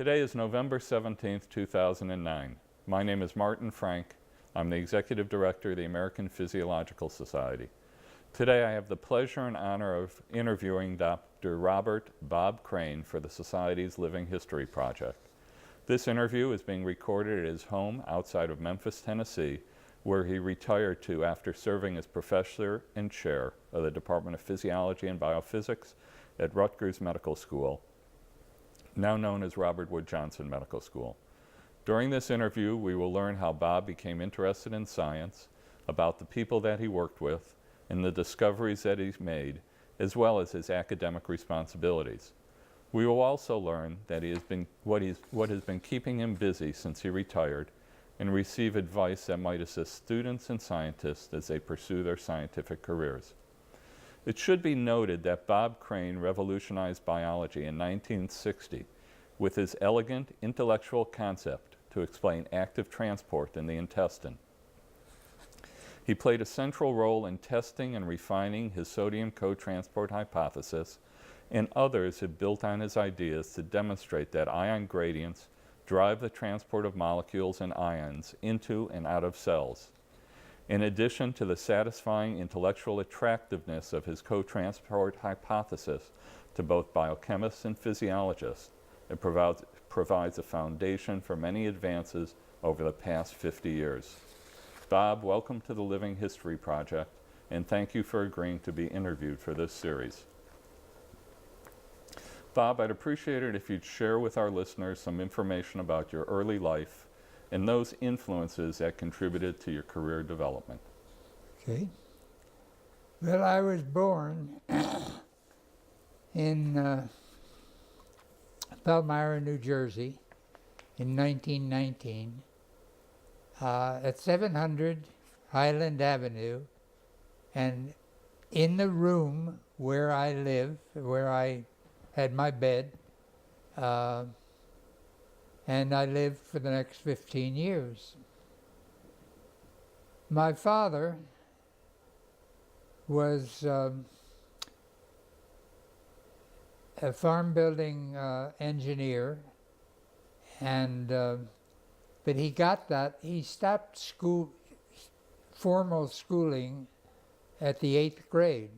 Today is November 17th, 2009. My name is Martin Frank. I'm the Executive Director of the American Physiological Society. Today I have the pleasure and honor of interviewing Dr. Robert Bob Crane for the Society's Living History Project. This interview is being recorded at his home outside of Memphis, Tennessee, where he retired to after serving as professor and chair of the Department of Physiology and Biophysics at Rutgers Medical School, now known as Robert Wood Johnson Medical School. During this interview, we will learn how Bob became interested in science, about the people that he worked with, and the discoveries that he's made, as well as his academic responsibilities. We will also learn that what has been keeping him busy since he retired, and receive advice that might assist students and scientists as they pursue their scientific careers. It should be noted that Bob Crane revolutionized biology in 1960 with his elegant intellectual concept to explain active transport in the intestine. He played a central role in testing and refining his sodium cotransport hypothesis, and others have built on his ideas to demonstrate that ion gradients drive the transport of molecules and ions into and out of cells. In addition to the satisfying intellectual attractiveness of his cotransport hypothesis to both biochemists and physiologists, it provides a foundation for many advances over the past 50 years. Bob, welcome to the Living History Project, and thank you for agreeing to be interviewed for this series. Bob, I'd appreciate it if you'd share with our listeners some information about your early life and those influences that contributed to your career development. Okay. Well, I was born in Palmyra, New Jersey in 1919 at 700 Highland Avenue, and in the room where I live, where I had my bed, and I lived for the next 15 years. My father was a farm building engineer, and but he stopped formal schooling at the 8th grade.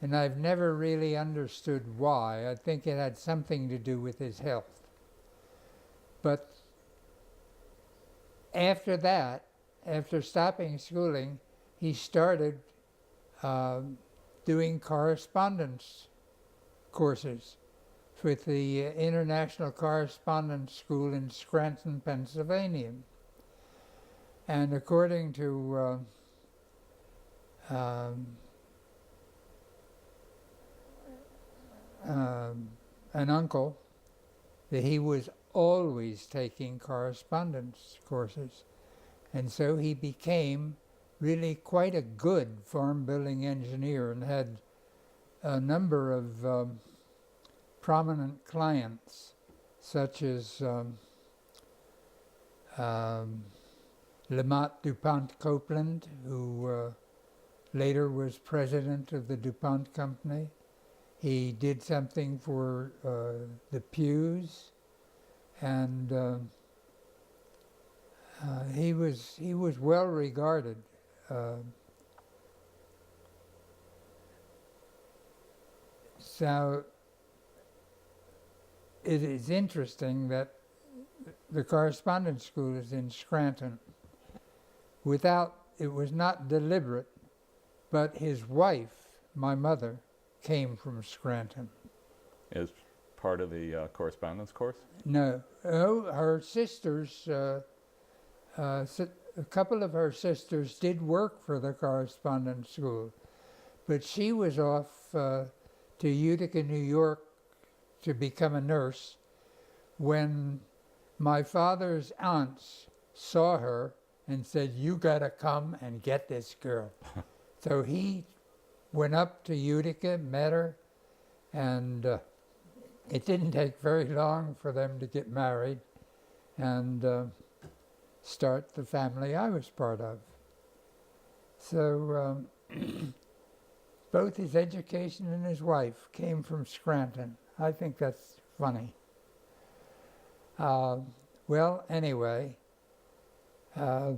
And I've never really understood why. I think it had something to do with his health. But after that, after stopping schooling, he started doing correspondence courses with the International Correspondence School in Scranton, Pennsylvania. And according to an uncle, that he was always taking correspondence courses. And so he became really quite a good farm building engineer and had a number of prominent clients, such as Lamont DuPont Copeland, who later was president of the DuPont Company. He did something for the Pews, and he was well regarded. So it is interesting that the correspondence school is in Scranton. It was not deliberate, but his wife, my mother, came from Scranton. As part of the correspondence course? No. Oh, her sisters, a couple of her sisters did work for the correspondence school, but she was off to Utica, New York to become a nurse when my father's aunts saw her and said, "You gotta come and get this girl." So he went up to Utica, met her, and it didn't take very long for them to get married and start the family I was part of. So both his education and his wife came from Scranton. I think that's funny. Well, anyway, I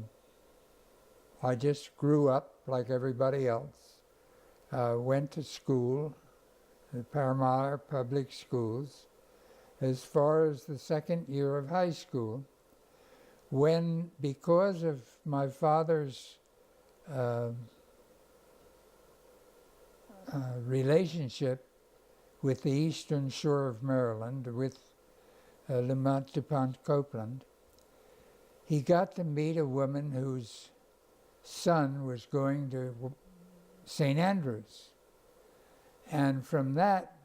just grew up like everybody else. Went to school, the Paramount Public Schools, as far as the second year of high school, when, because of my father's relationship with the eastern shore of Maryland, with Lamont DuPont Copeland, he got to meet a woman whose son was going to St. Andrews. And from that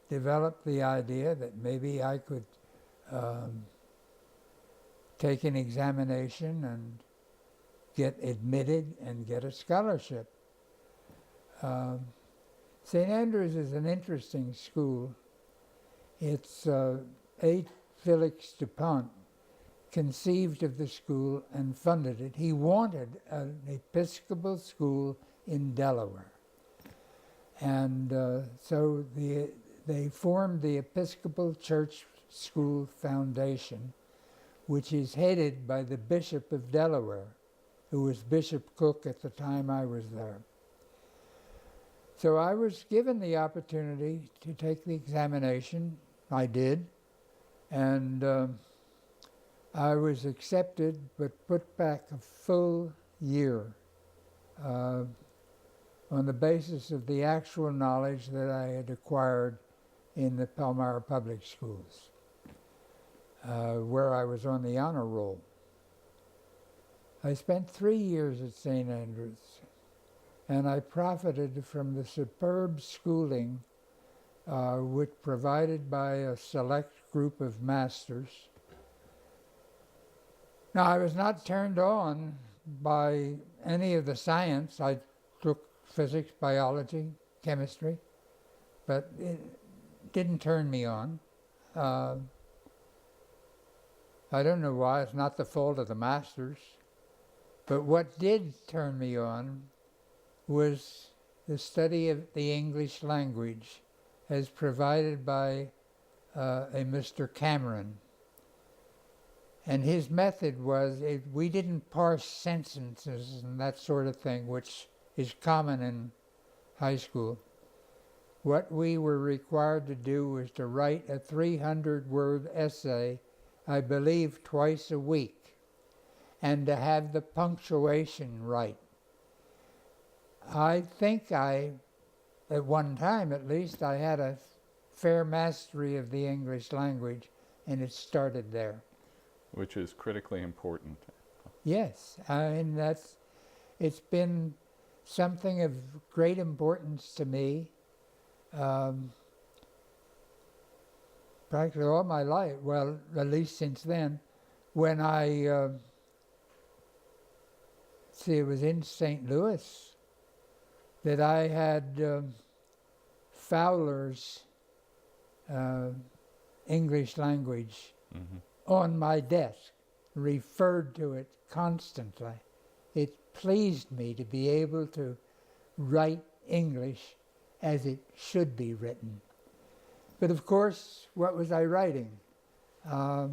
developed the idea that maybe I could take an examination and get admitted and get a scholarship. St. Andrews is an interesting school. It's A. Felix DuPont conceived of the school and funded it. He wanted an Episcopal school in Delaware. And so they formed the Episcopal Church School Foundation, which is headed by the Bishop of Delaware, who was Bishop Cook at the time I was there. So I was given the opportunity to take the examination. I did. And I was accepted, but put back a full year on the basis of the actual knowledge that I had acquired in the Palmyra Public Schools, where I was on the honor roll. I spent 3 years at St. Andrews, and I profited from the superb schooling which provided by a select group of masters. Now, I was not turned on by any of the science. I took physics, biology, chemistry, but it didn't turn me on. I don't know why. It's not the fault of the masters. But what did turn me on was the study of the English language as provided by a Mr. Cameron. And his method was, we didn't parse sentences and that sort of thing, which is common in high school. What we were required to do was to write a 300-word essay, I believe twice a week, and to have the punctuation right. I think at one time at least, I had a fair mastery of the English language, and it started there. Which is critically important. Yes, I mean, it's been something of great importance to me practically all my life, well, at least since then. When it was in St. Louis that I had Fowler's English language on my desk, referred to it constantly. It pleased me to be able to write English as it should be written. But of course, what was I writing?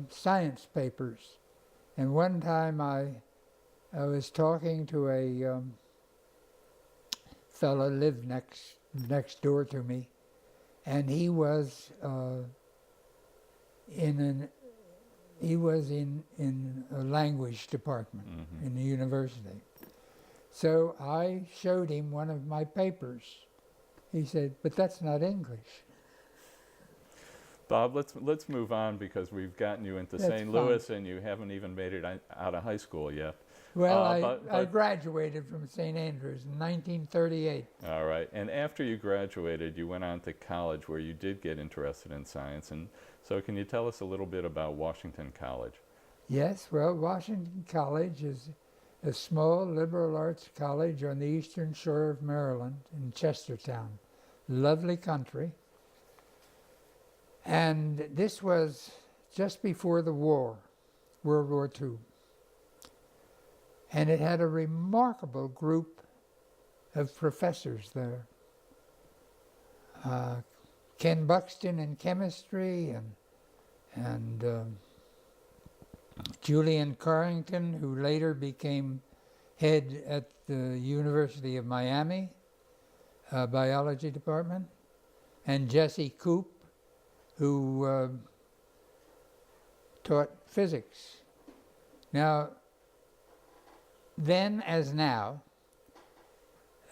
Science papers. And one time I was talking to a fellow lived next door to me, and he was in a language department in the university. So I showed him one of my papers. He said, "But that's not English." Bob, let's move on because we've gotten you into St. Louis and you haven't even made it out of high school yet. Well, I graduated from St. Andrews in 1938. All right. And after you graduated, you went on to college where you did get interested in science. And so can you tell us a little bit about Washington College? Yes, well, Washington College is a small liberal arts college on the eastern shore of Maryland in Chestertown. Lovely country. And this was just before the war, World War II. And it had a remarkable group of professors there. Ken Buxton in chemistry and Julian Carrington, who later became head at the University of Miami, biology department, and Jesse Coop, who taught physics. Now, then as now,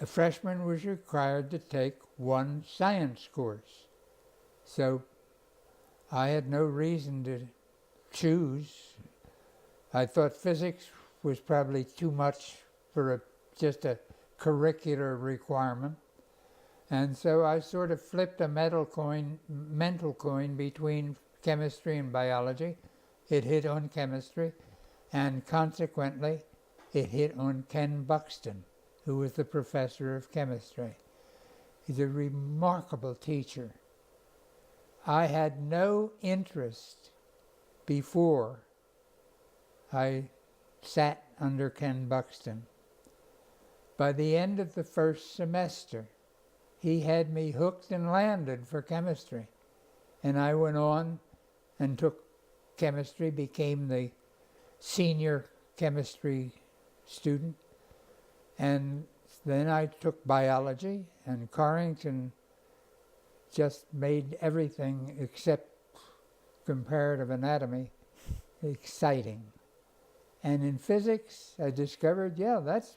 a freshman was required to take one science course. So I had no reason to choose. I thought physics was probably too much for just a curricular requirement. And so I sort of flipped a mental coin between chemistry and biology. It hit on chemistry, and consequently, it hit on Ken Buxton, who was the professor of chemistry. He's a remarkable teacher. I had no interest before I sat under Ken Buxton. By the end of the first semester, he had me hooked and landed for chemistry. And I went on and took chemistry, became the senior chemistry student. And then I took biology, and Carrington just made everything except comparative anatomy exciting. And in physics, I discovered, yeah, that's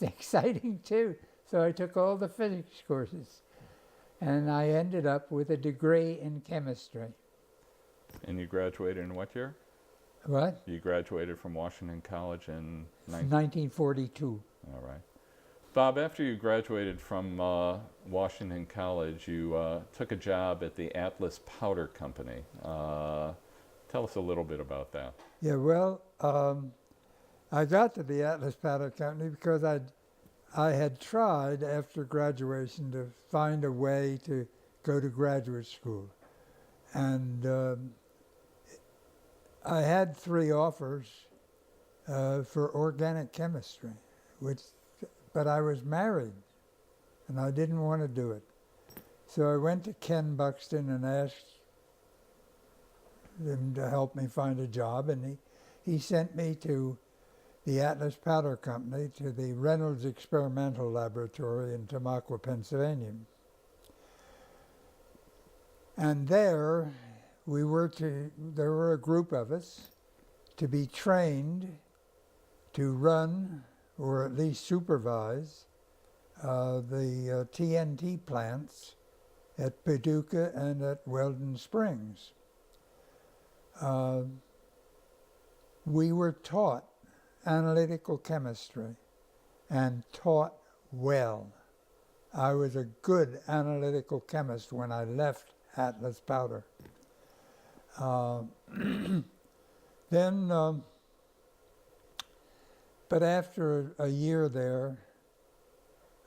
exciting too. So I took all the physics courses, and I ended up with a degree in chemistry. And you graduated in what year? What? You graduated from Washington College in 1942. All right. Bob, after you graduated from Washington College, you took a job at the Atlas Powder Company. Tell us a little bit about that. Yeah, well, I got to the Atlas Powder Company because I had tried after graduation to find a way to go to graduate school. And I had 3 offers for organic chemistry, but I was married and I didn't want to do it. So I went to Ken Buxton and asked him to help me find a job, and he sent me to the Atlas Powder Company, to the Reynolds Experimental Laboratory in Tamaqua, Pennsylvania. And there were a group of us to be trained to run, or at least supervise, the TNT plants at Paducah and at Weldon Springs. We were taught analytical chemistry, and taught well. I was a good analytical chemist when I left Atlas Powder. But after a year there,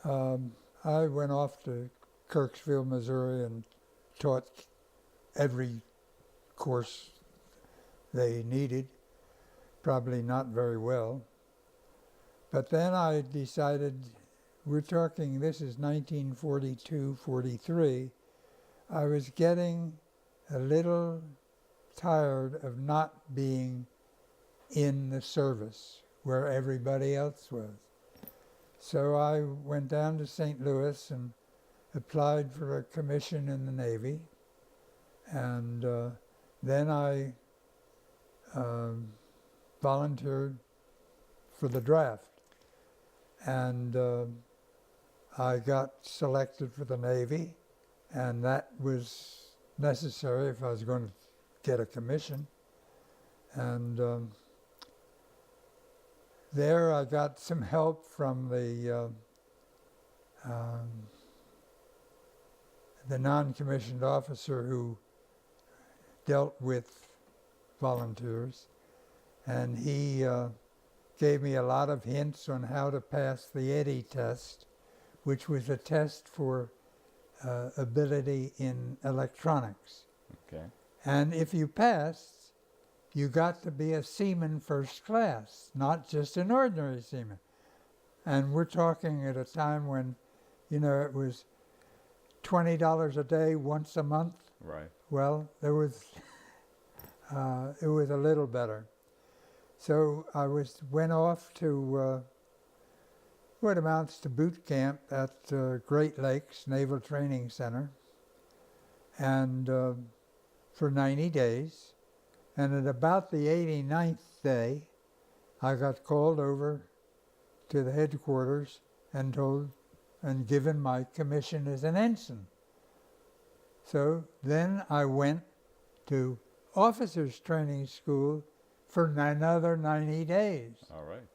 I went off to Kirksville, Missouri, and taught every course they needed. Probably not very well. But then I decided, we're talking, this is 1942, 43, I was getting a little tired of not being in the service where everybody else was. So I went down to St. Louis and applied for a commission in the Navy. And then I volunteered for the draft. And I got selected for the Navy, and that was necessary if I was going to get a commission. And there I got some help from the non-commissioned officer who dealt with volunteers. And he gave me a lot of hints on how to pass the Eddy test, which was a test for ability in electronics. Okay. And if you passed, you got to be a seaman first class, not just an ordinary seaman. And we're talking at a time when, you know, it was $20 a day once a month. Right. Well, there was, it was a little better. So I went off to what amounts to boot camp at Great Lakes Naval Training Center, and for 90 days. And at about the 89th day, I got called over to the headquarters and given my commission as an ensign. So then I went to officers training school for another 90 days. All right.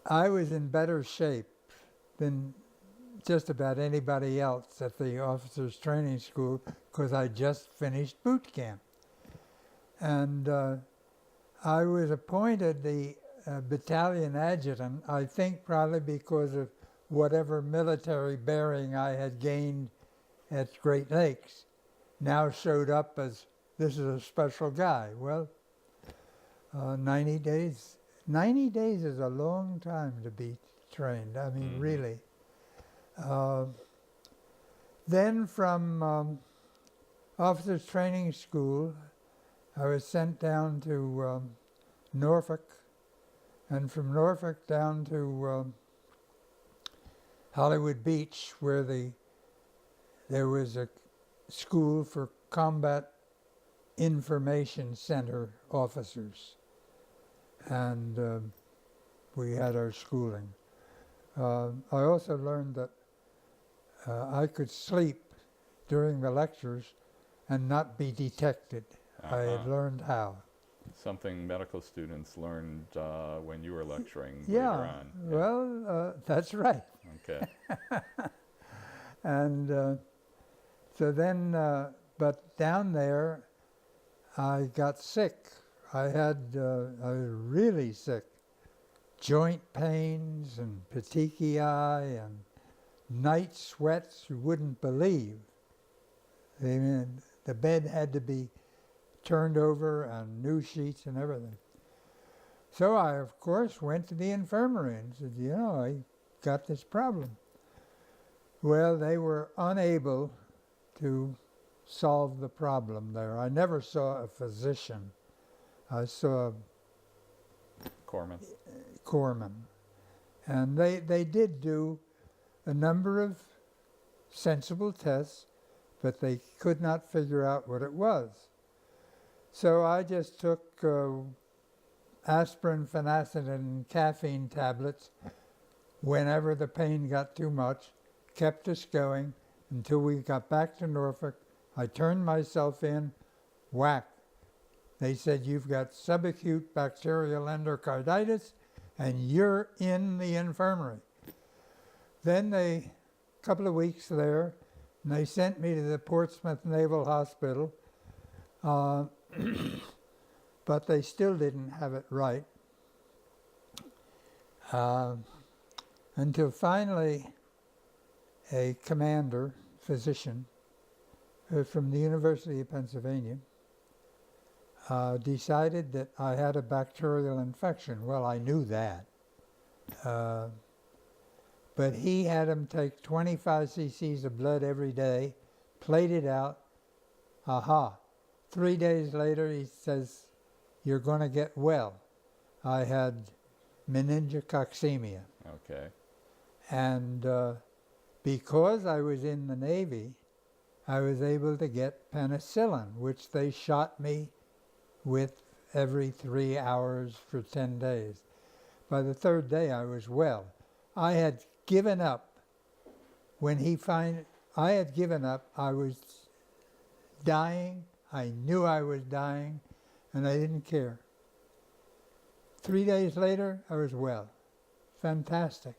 I was in better shape than just about anybody else at the officers training school because I just finished boot camp. And I was appointed the battalion adjutant, I think probably because of whatever military bearing I had gained at Great Lakes now showed up as, this is a special guy. Well, 90 days is a long time to be trained. I mean, really. Then from officers training school, I was sent down to Norfolk, and from Norfolk down to Hollywood Beach, where there was a school for combat information center officers, and we had our schooling. I also learned that I could sleep during the lectures and not be detected. I had learned how. Something medical students learned when you were lecturing Yeah, later on. well, that's right. Okay. And so then, but down there, I got sick. I was really sick. Joint pains and petechiae and night sweats you wouldn't believe. I mean, the bed had to be turned over and new sheets and everything. So I, of course, went to the infirmary and said, I got this problem. Well, they were unable to solve the problem there. I never saw a physician. I saw corpsman. And they did do a number of sensible tests, but they could not figure out what it was. So I just took aspirin, phenacetin, and caffeine tablets whenever the pain got too much, kept us going until we got back to Norfolk. I turned myself in, whack. They said, you've got subacute bacterial endocarditis, and you're in the infirmary. Then a couple of weeks there, and they sent me to the Portsmouth Naval Hospital, but they still didn't have it right. Until finally a commander, physician, from the University of Pennsylvania, decided that I had a bacterial infection. Well, I knew that. But he had them take 25 cc's of blood every day, plate it out. 3 days later, he says, you're going to get well. I had meningococcemia. Okay. And because I was in the Navy, I was able to get penicillin, which they shot me with every 3 hours for 10 days. By the third day, I was well. I had given up. I had given up. I was dying. I knew I was dying, and I didn't care. 3 days later, I was well. Fantastic.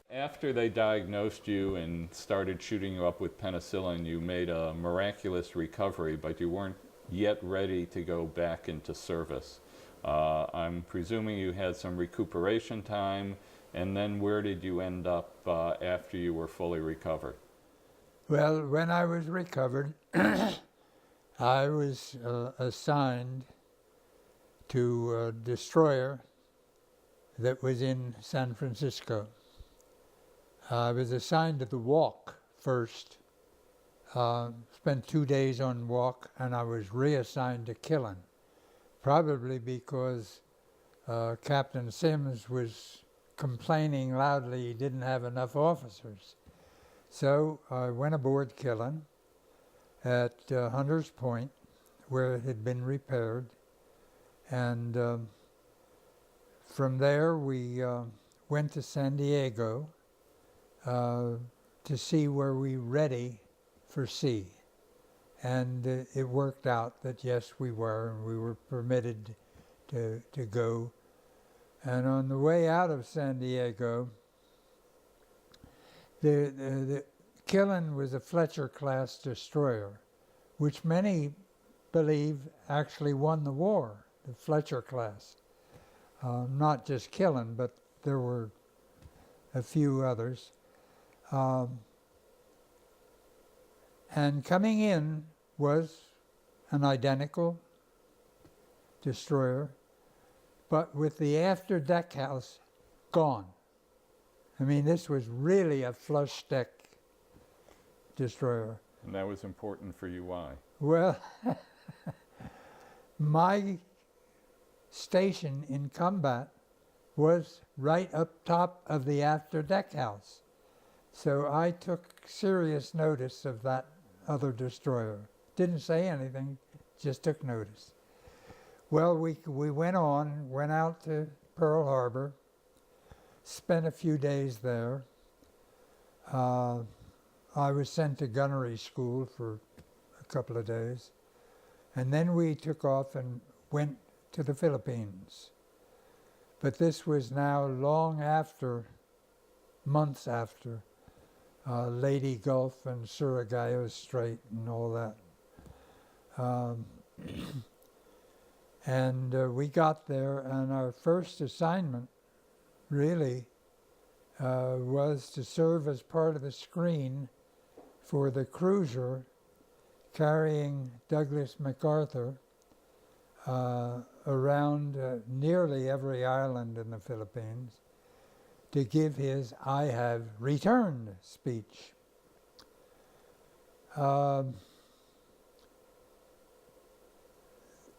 After they diagnosed you and started shooting you up with penicillin, you made a miraculous recovery, but you weren't yet ready to go back into service. I'm presuming you had some recuperation time, and then where did you end up after you were fully recovered? Well, when I was recovered, I was assigned to a destroyer that was in San Francisco. I was assigned to the Walk, first, spent 2 days on walk, and I was reassigned to Killen, probably because Captain Sims was complaining loudly he didn't have enough officers. So I went aboard Killen at Hunters Point, where it had been repaired, and from there we went to San Diego to see were we ready for sea. And it worked out that yes, we were, and we were permitted to go. And on the way out of San Diego, the Killen was a Fletcher-class destroyer, which many believe actually won the war, the Fletcher class. Not just Killen, but there were a few others. And coming in was an identical destroyer, but with the after deck house gone. I mean, this was really a flush deck destroyer. And that was important for you. Why? Well, my station in combat was right up top of the after deck house. So I took serious notice of that other destroyer. Didn't say anything, just took notice. Well, we went out to Pearl Harbor, spent a few days there. I was sent to gunnery school for a couple of days. And then we took off and went to the Philippines. But this was now long after, months after, Lady Gulf and Surigao Strait and all that. And we got there, and our first assignment really was to serve as part of the screen for the cruiser carrying Douglas MacArthur around nearly every island in the Philippines to give his "I have returned" speech.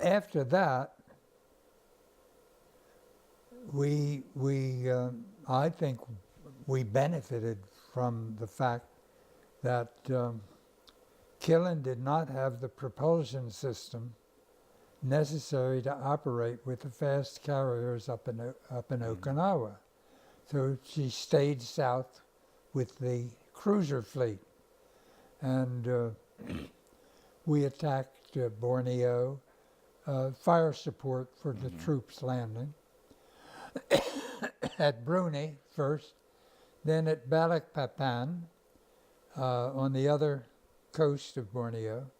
After that, I think we benefited from the fact that Killen did not have the propulsion system necessary to operate with the fast carriers up in Okinawa. So she stayed south with the cruiser fleet. And we attacked Borneo, fire support for the troops landing. At Brunei first, then at Balikpapan on the other coast of Borneo.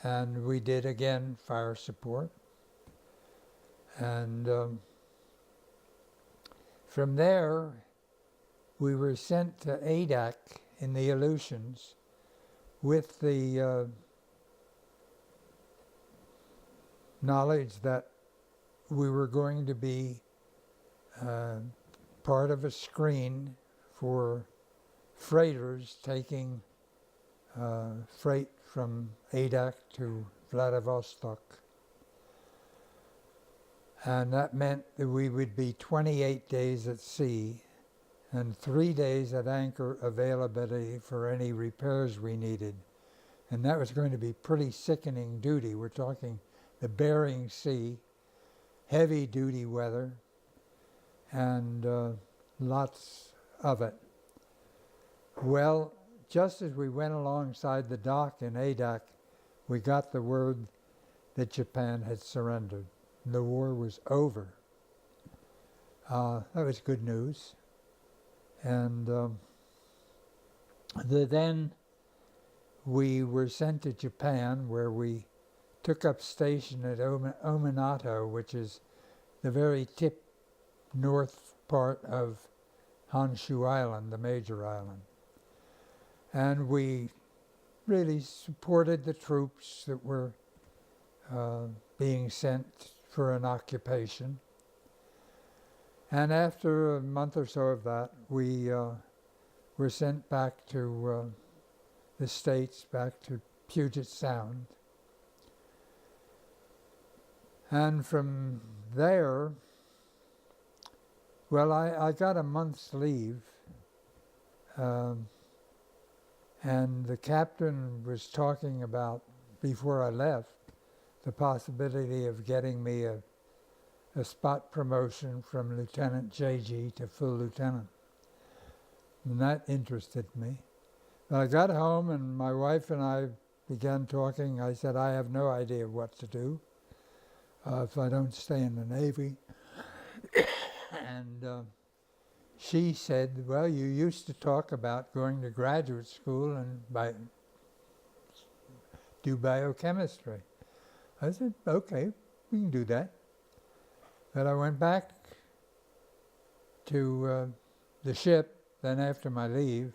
And we did again fire support. And from there, we were sent to Adak in the Aleutians with the knowledge that we were going to be part of a screen for freighters taking freight from Adak to Vladivostok. And that meant that we would be 28 days at sea and 3 days at anchor availability for any repairs we needed. And that was going to be pretty sickening duty. We're talking the Bering Sea, heavy duty weather, and lots of it. Well, just as we went alongside the dock in Adak, we got the word that Japan had surrendered. The war was over. That was good news. And then we were sent to Japan, where we took up station at Ominato, which is the very tip north part of Honshu Island, the major island. And we really supported the troops that were being sent for an occupation. And after a month or so of that, we were sent back to the States, back to Puget Sound. And from there, well, I got a month's leave, and the captain was talking about, before I left, the possibility of getting me a spot promotion from Lieutenant JG to full lieutenant. And that interested me. But I got home and my wife and I began talking. I said, I have no idea what to do if I don't stay in the Navy. And she said, well, you used to talk about going to graduate school and do biochemistry. I said, okay, we can do that. But I went back to the ship then after my leave,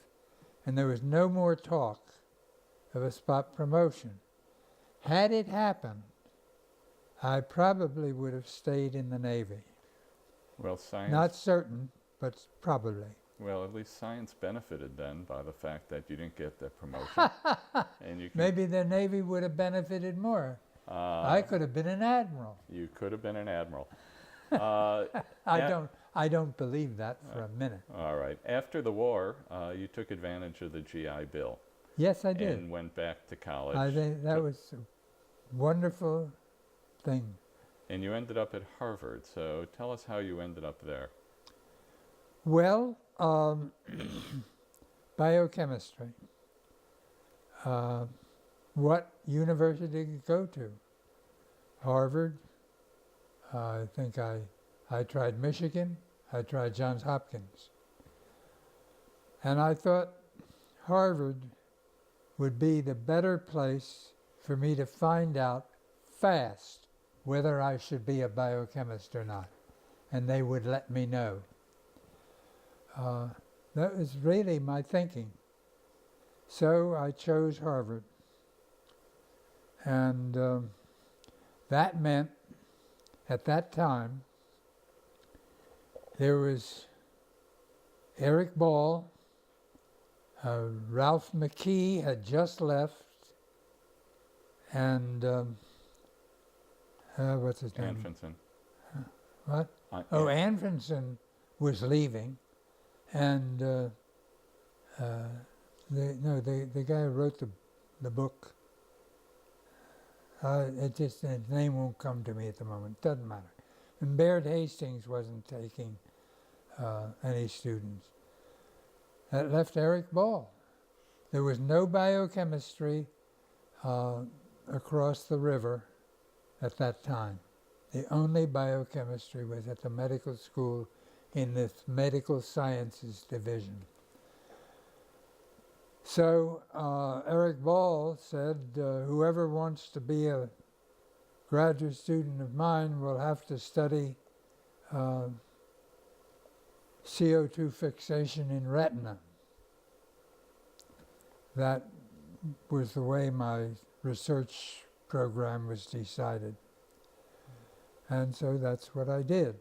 and there was no more talk of a spot promotion. Had it happened, I probably would have stayed in the Navy. Well, science... Not certain, but probably. Well, at least science benefited then by the fact that you didn't get the promotion. And you can, Maybe the Navy would have benefited more. I could have been an admiral. You could have been an admiral. I don't believe that for a minute. All right. After the war, you took advantage of the GI Bill. Yes, I did. And went back to college. I think that was a wonderful thing. And you ended up at Harvard. So tell us how you ended up there. Well, biochemistry. What university did you go to? Harvard. I think I tried Michigan. I tried Johns Hopkins. And I thought Harvard would be the better place for me to find out fast whether I should be a biochemist or not. And they would let me know. That was really my thinking. So I chose Harvard. And that meant, at that time, there was Eric Ball, Ralph McKee had just left, and what's his name? Anfinson. What? Anfinson was leaving, and the guy who wrote the book. His name won't come to me at the moment. Doesn't matter. And Baird Hastings wasn't taking any students. That left Eric Ball. There was no biochemistry across the river at that time. The only biochemistry was at the medical school in the medical sciences division. So Eric Ball said, whoever wants to be a graduate student of mine will have to study CO2 fixation in retina. That was the way my research program was decided. And so that's what I did.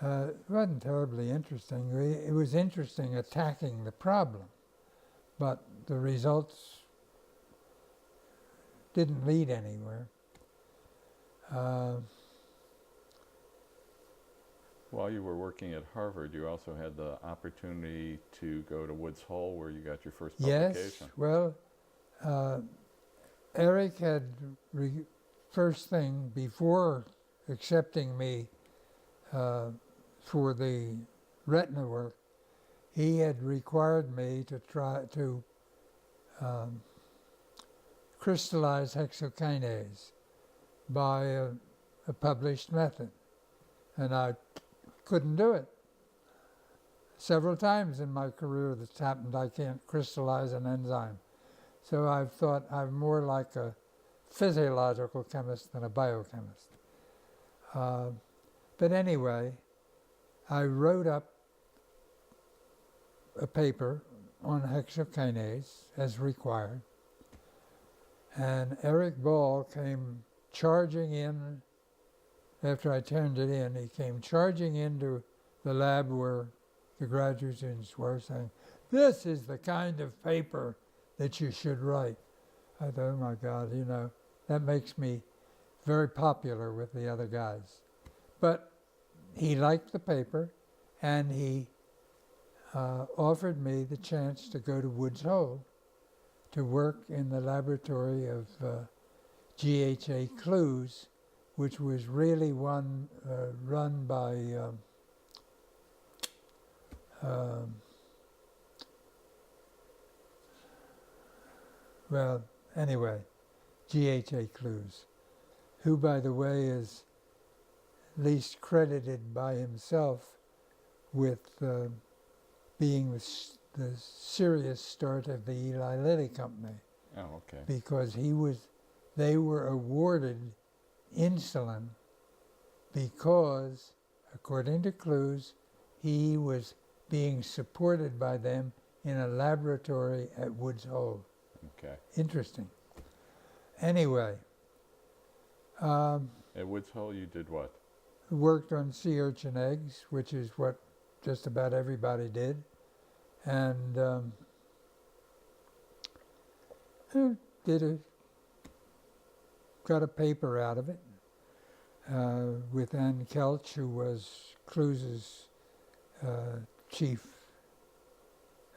It wasn't terribly interesting. It was interesting attacking the problem, but the results didn't lead anywhere. While you were working at Harvard, you also had the opportunity to go to Woods Hole, where you got your first publication. Yes, well, Eric had, first thing, before accepting me for the retina work, he had required me to try to crystallize hexokinase by a published method. And I couldn't do it. Several times in my career that's happened, I can't crystallize an enzyme. So I've thought I'm more like a physiological chemist than a biochemist. But anyway, I wrote up a paper on hexokinase as required. And Eric Ball came charging in, after I turned it in, he came charging into the lab where the graduate students were saying, this is the kind of paper that you should write. I thought, oh my God, you know, that makes me very popular with the other guys. But he liked the paper, and he offered me the chance to go to Woods Hole to work in the laboratory of G.H.A. Clues, which was really one run by well, anyway, G.H.A. Clues, who, by the way, is least credited by himself with being the serious start of the Eli Lilly Company. Oh, okay. Because they were awarded insulin because, according to Clues, he was being supported by them in a laboratory at Woods Hole. Okay. Interesting. Anyway. At Woods Hole, you did what? Worked on sea urchin eggs, which is what just about everybody did. And got a paper out of it with Ann Kelch, who was Clues's chief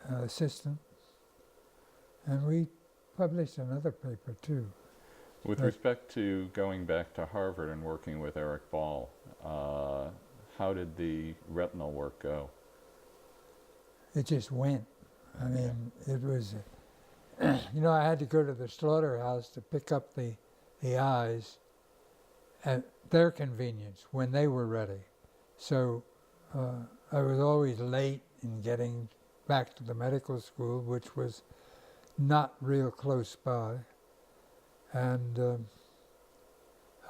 assistant. And we published another paper too. With respect to going back to Harvard and working with Eric Ball, how did the retinal work go? It just went. I mean, it was, you know, I had to go to the slaughterhouse to pick up the eyes at their convenience when they were ready. So I was always late in getting back to the medical school, which was not real close by. And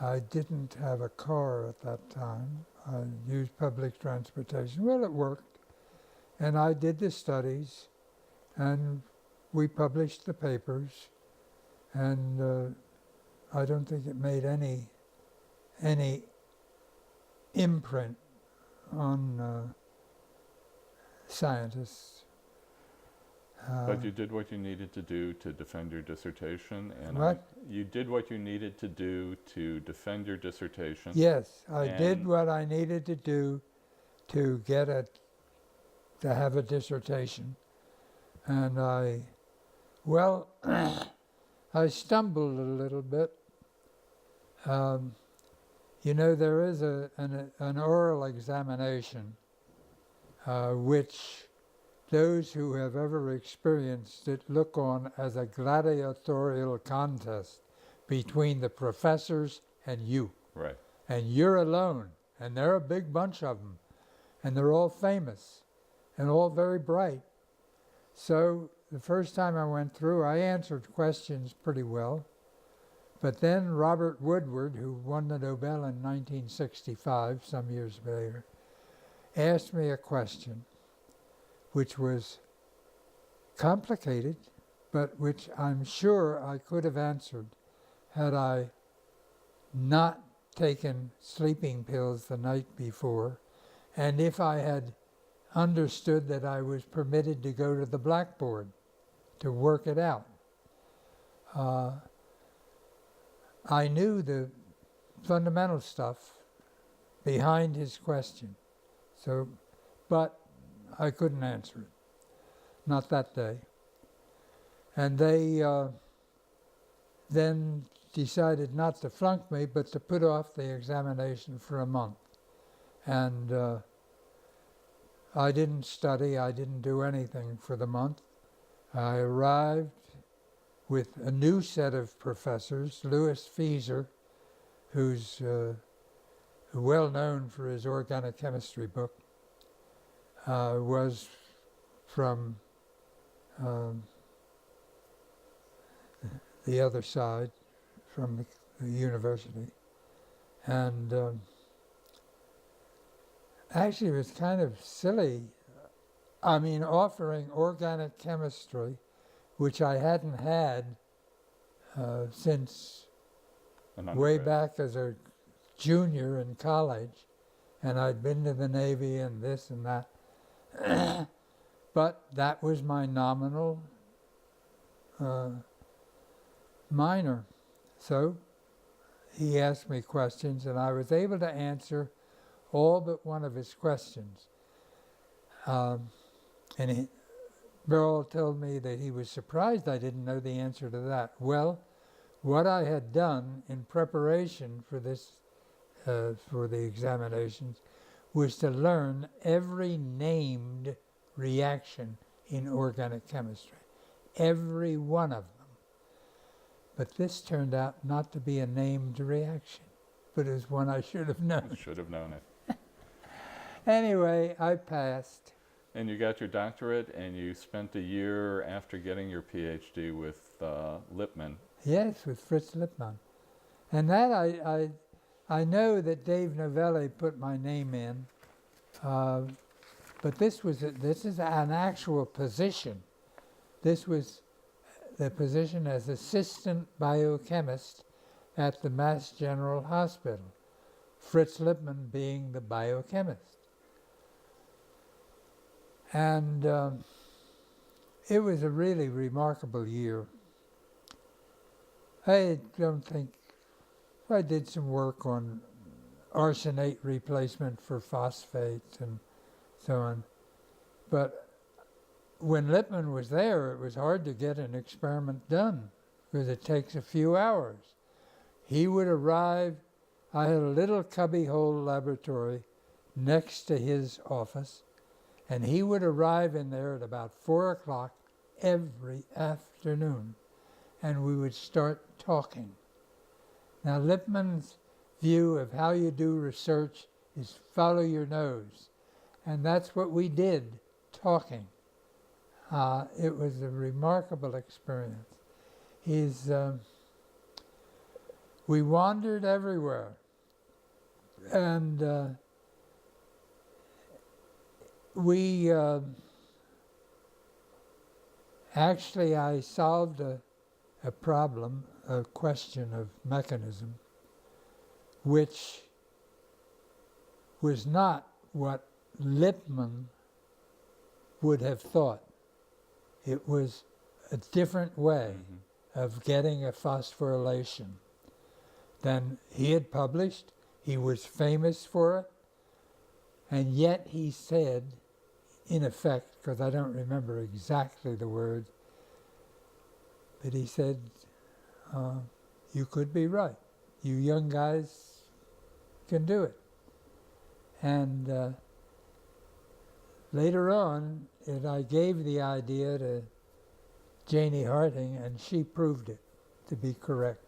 I didn't have a car at that time. I used public transportation. Well, it worked. And I did the studies, and we published the papers, and I don't think it made any imprint on scientists. But you did what you needed to do to defend your dissertation, and What? You did what you needed to do to defend your dissertation. Yes, I did what I needed to do to get to have a dissertation, and I stumbled a little bit. You know, there is an oral examination which those who have ever experienced it look on as a gladiatorial contest between the professors and you. Right. And you're alone, and they're a big bunch of them, and they're all famous and all very bright. So the first time I went through, I answered questions pretty well. But then Robert Woodward, who won the Nobel in 1965, some years later, asked me a question which was complicated, but which I'm sure I could have answered had I not taken sleeping pills the night before, and if I had understood that I was permitted to go to the blackboard to work it out. I knew the fundamental stuff behind his question, but I couldn't answer it, not that day. And they then decided not to flunk me, but to put off the examination for a month. And I didn't study, I didn't do anything for the month. I arrived with a new set of professors, Louis Fieser, who's well known for his organic chemistry book, was from the other side, from the university. And actually, it was kind of silly. I mean, offering organic chemistry, which I hadn't had since way back as a junior in college, and I'd been to the Navy and this and that. but that was my nominal minor. So he asked me questions, and I was able to answer all but one of his questions. And Burrell told me that he was surprised I didn't know the answer to that. Well, what I had done in preparation for this, for the examinations, was to learn every named reaction in organic chemistry, every one of them. But this turned out not to be a named reaction, but it was one I should have known. You should have known it. Anyway, I passed. And you got your doctorate, and you spent a year after getting your PhD with Lippmann. Yes, with Fritz Lippmann. And that I know that Dave Novelli put my name in, but this is an actual position. This was the position as assistant biochemist at the Mass General Hospital, Fritz Lippmann being the biochemist. And it was a really remarkable year. I don't think, I did some work on arsenate replacement for phosphates and so on. But when Lippmann was there, it was hard to get an experiment done because it takes a few hours. He would arrive, I had a little cubbyhole laboratory next to his office, and he would arrive in there at about 4 o'clock every afternoon, and we would start talking. Now, Lippmann's view of how you do research is follow your nose, and that's what we did, talking. It was a remarkable experience. We wandered everywhere, and actually, I solved a problem, a question of mechanism, which was not what Lippmann would have thought. It was a different way of getting a phosphorylation than he had published. He was famous for it, and yet he said, in effect, because I don't remember exactly the words, but he said, you could be right. You young guys can do it. And later on, I gave the idea to Janie Harting, and she proved it to be correct.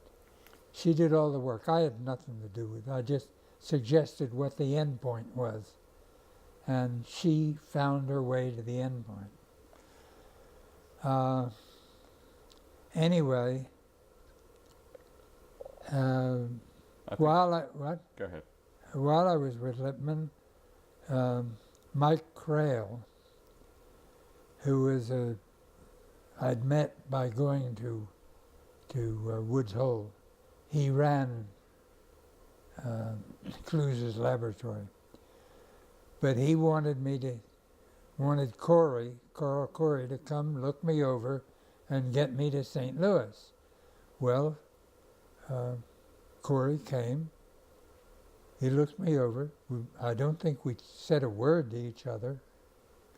She did all the work. I had nothing to do with it. I just suggested what the end point was. And she found her way to the end point. Anyway, while I was with Lippmann, Mike Crail, who was I'd met by going to Woods Hole. He ran Cluse's laboratory. But he wanted Carl Corey, to come look me over and get me to St. Louis. Well, Corey came. He looked me over. I don't think we said a word to each other.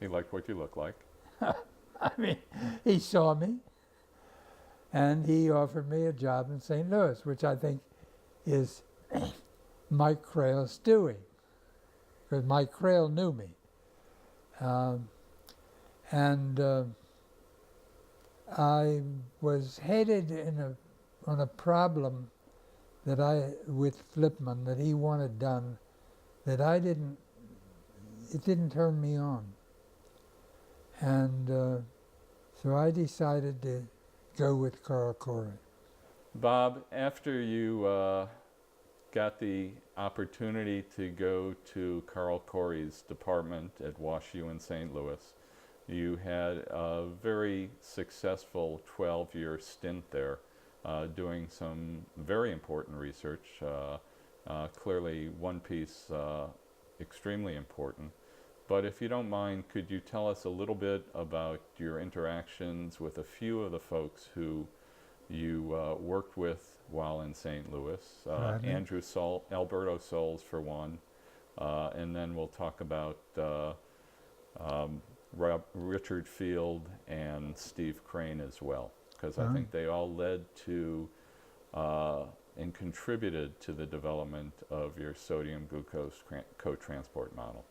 He liked what you look like. I mean, he saw me, and he offered me a job in St. Louis, which I think is Mike Crail's doing, because Mike Crail knew me. I was headed on a problem with Lippmann that he wanted done that it didn't turn me on. And so I decided to go with Carl Corey. Bob, after you got the opportunity to go to Carl Corey's department at WashU in St. Louis, you had a very successful 12-year stint there, doing some very important research, clearly one piece extremely important. But if you don't mind, could you tell us a little bit about your interactions with a few of the folks who you worked with while in St. Louis? Gladly. Alberto Souls for one, and then we'll talk about Richard Field and Steve Crane as well, because I think they all led to and contributed to the development of your sodium glucose co-transport model.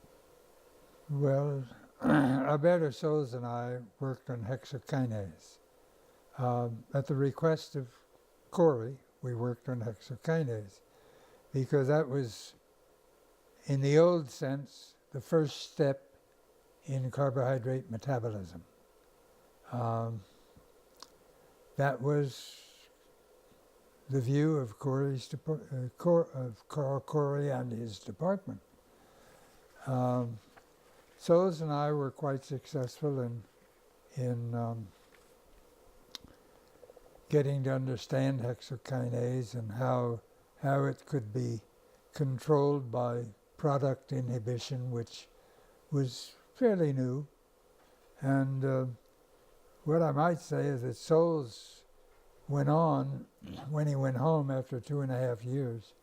Well, Alberto Souls and I worked on hexokinase. At the request of Corey, we worked on hexokinase because that was, in the old sense, the first step in carbohydrate metabolism. That was the view of Corey and his department. Souls and I were quite successful in getting to understand hexokinase and how it could be controlled by product inhibition, which was fairly new. And what I might say is that Souls went on, when he went home after 2.5 years,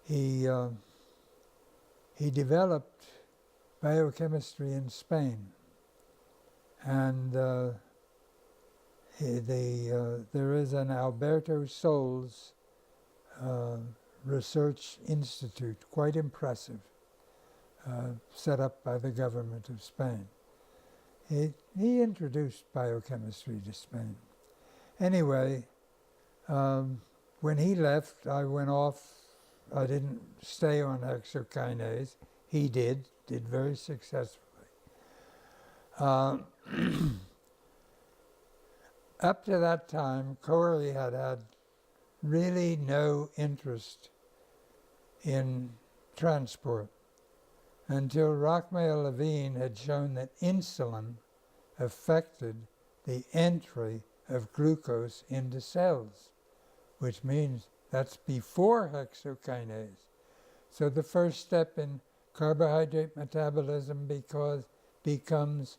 he developed biochemistry in Spain. And there is an Alberto Souls Research Institute, quite impressive, set up by the government of Spain. He introduced biochemistry to Spain. Anyway, when he left, I went off. I didn't stay on hexokinase. He did very successfully. Up to that time, Corey had really no interest in transport until Rachmael Levine had shown that insulin affected the entry of glucose into cells, which means that's before hexokinase. So the first step in carbohydrate metabolism becomes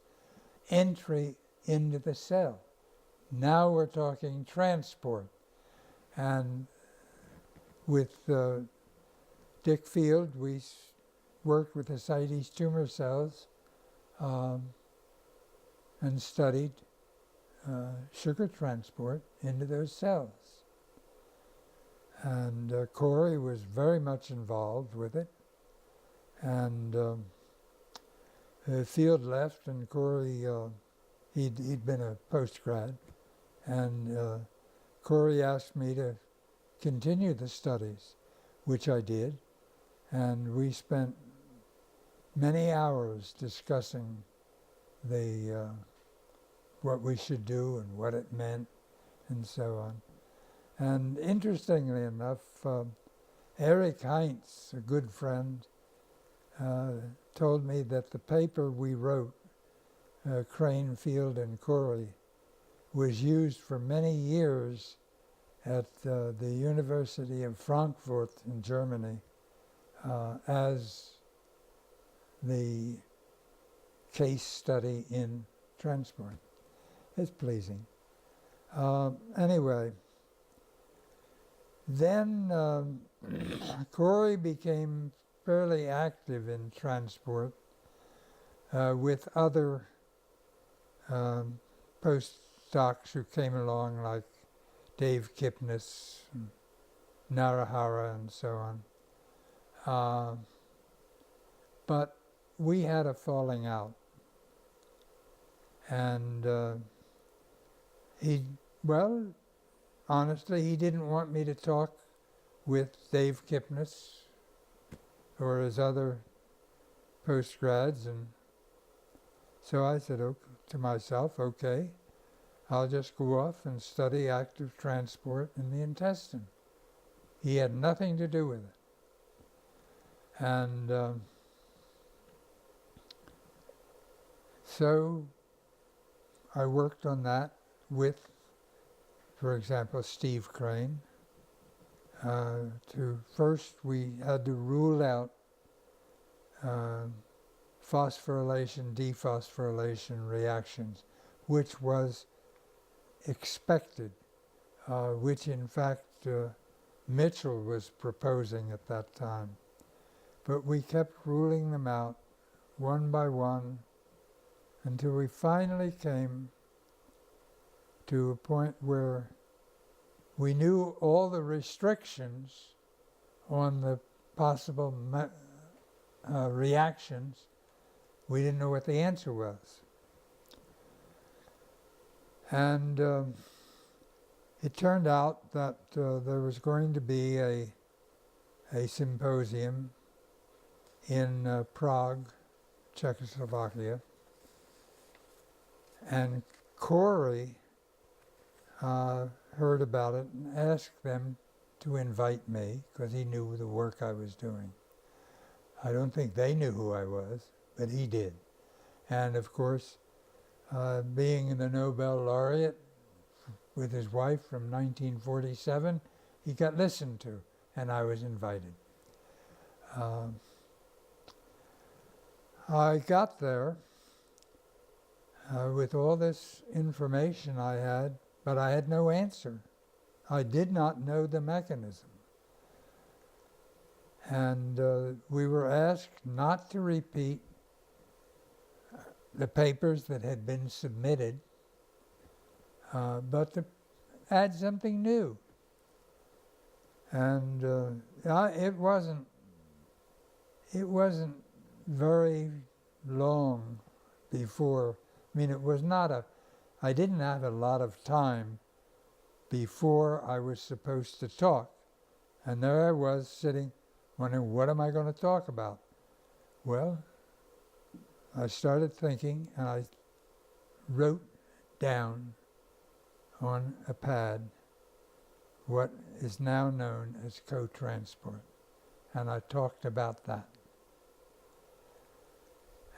entry into the cell. Now we're talking transport. And with Dick Field, we worked with ascites tumor cells and studied sugar transport into those cells. And Corey was very much involved with it. And Field left, and Corey, he'd been a postgrad, and Corey asked me to continue the studies, which I did, and we spent many hours discussing what we should do and what it meant, and so on. And interestingly enough, Eric Heinz, a good friend, told me that the paper we wrote, Crane, Field, and Corey, was used for many years at the University of Frankfurt in Germany as the case study in transport. It's pleasing. Anyway, then Corey became fairly active in transport with other postdocs who came along, like Dave Kipnis, and Narahara, and so on. But we had a falling out. And honestly, he didn't want me to talk with Dave Kipnis or his other postgrads, and so I said to myself, okay, I'll just go off and study active transport in the intestine. He had nothing to do with it. And so I worked on that with, for example, Steve Crane. First we had to rule out phosphorylation, dephosphorylation reactions, which was expected, which in fact Mitchell was proposing at that time. But we kept ruling them out one by one until we finally came to a point where we knew all the restrictions on the possible reactions. We didn't know what the answer was. And it turned out that there was going to be a symposium in Prague, Czechoslovakia, and Corey heard about it and asked them to invite me because he knew the work I was doing. I don't think they knew who I was, but he did. And of course, being the Nobel laureate with his wife from 1947, he got listened to, and I was invited. I got there with all this information I had, but I had no answer. I did not know the mechanism. And we were asked not to repeat the papers that had been submitted, but to add something new. And it wasn't very long before. I mean, it was not I didn't have a lot of time before I was supposed to talk. And there I was sitting wondering, what am I going to talk about? Well, I started thinking, and I wrote down on a pad what is now known as co-transport. And I talked about that.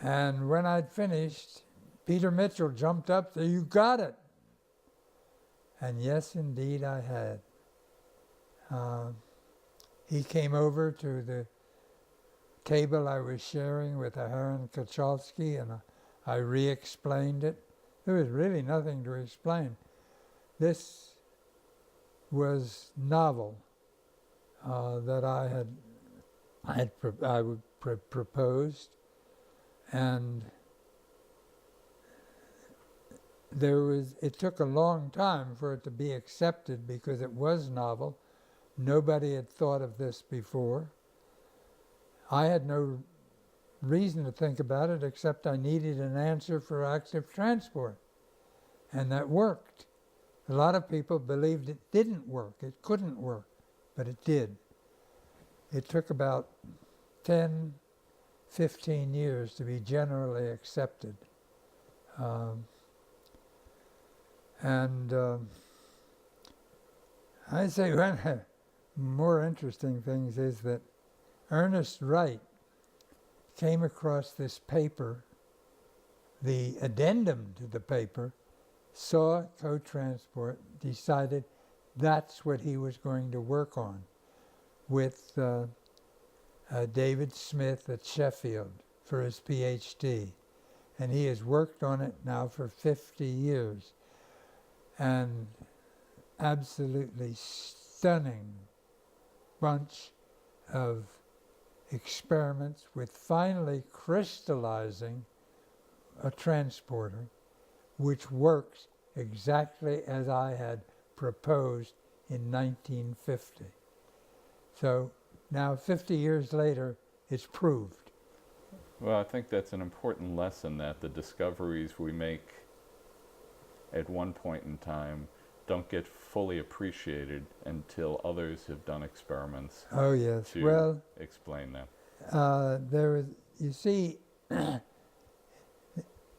And when I'd finished, Peter Mitchell jumped up and said, "You got it." And yes, indeed, I had. He came over to the table I was sharing with Aharon Kachalski, and I re-explained it. There was really nothing to explain. This was novel that I proposed, and it took a long time for it to be accepted because it was novel. Nobody had thought of this before. I had no reason to think about it except I needed an answer for active transport. And that worked. A lot of people believed it didn't work. It couldn't work, but it did. It took about 10, 15 years to be generally accepted. I'd say one of the more interesting things is that Ernest Wright came across this paper, the addendum to the paper, saw co-transport, decided that's what he was going to work on with David Smith at Sheffield for his PhD. And he has worked on it now for 50 years. And absolutely stunning bunch of experiments with finally crystallizing a transporter which works exactly as I had proposed in 1950. So now 50 years later, it's proved. Well, I think that's an important lesson, that the discoveries we make at one point in time don't get fully appreciated until others have done experiments Oh yes, to well, explain them. you see,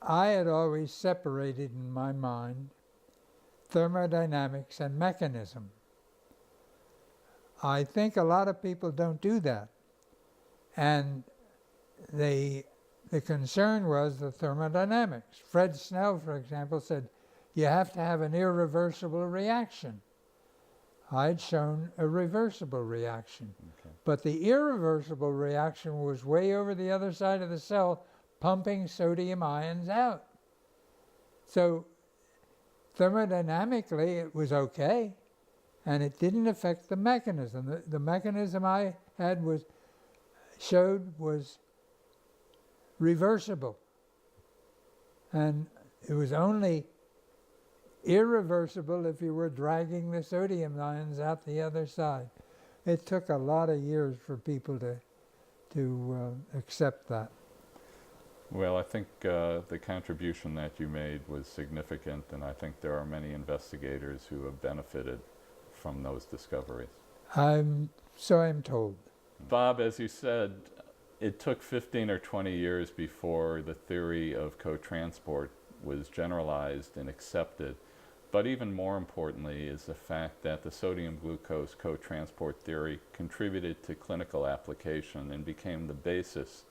I had always separated in my mind thermodynamics and mechanism. I think a lot of people don't do that. And the concern was the thermodynamics. Fred Snell, for example, said, you have to have an irreversible reaction. I'd shown a reversible reaction. Okay. But the irreversible reaction was way over the other side of the cell, pumping sodium ions out. So thermodynamically it was okay, and it didn't affect the mechanism. The mechanism I had showed was reversible. And it was only irreversible if you were dragging the sodium ions out the other side. It took a lot of years for people to accept that. Well, I think the contribution that you made was significant, and I think there are many investigators who have benefited from those discoveries. So I'm told. Bob, as you said, it took 15 or 20 years before the theory of co-transport was generalized and accepted. But even more importantly is the fact that the sodium-glucose co-transport theory contributed to clinical application and became the basis